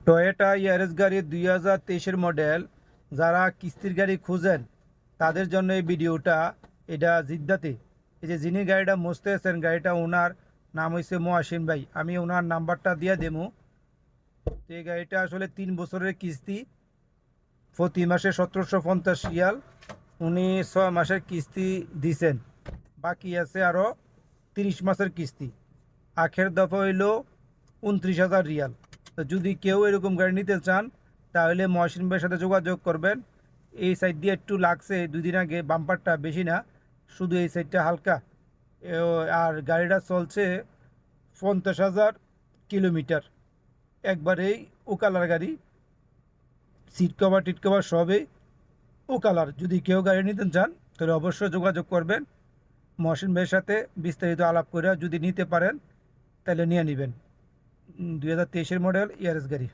Toyota Yaris গাড়ি 2023-এর model যারা কিস্তির গাড়ি খুঁজেন তাদের জন্য এই ভিডিওটা। এটা জিদ্দাতে এই যে যিনি গাড়িটা মসতে আছেন, গাড়িটা ওনার নাম হয়েছে মহাসিন ভাই। আমি ওনার নাম্বারটা দিয়ে দেবো। তো এই গাড়িটা আসলে 3 বছরের কিস্তি, প্রতি মাসে 1750 রিয়াল। উনি 6 মাসের কিস্তি দিছেন, বাকি আছে আরও 30 মাসের কিস্তি। আখের দফা হইল 29,000 রিয়াল। তো যদি কেউ এরকম গাড়ি নিতে চান তাহলে মহসিন ভাইয়ের সাথে যোগাযোগ করবেন। এই সাইড দিয়ে একটু লাগছে 2 দিন আগে, বাম্পারটা বেশি না, শুধু এই সাইডটা হালকা। আর গাড়িটা চলছে 50,000 কিলোমিটার। একবারেই ও কালার গাড়ি, সিট কভার টিট কভার সবই ও কালার। যদি কেউ গাড়ি নিতে চান তাহলে অবশ্যই যোগাযোগ করবেন মহসিন ভাইয়ের সাথে, বিস্তারিত আলাপ করে যদি নিতে পারেন তাহলে নিয়ে নেবেন। 2023-এর মডেল ইয়ারিস গাড়ি।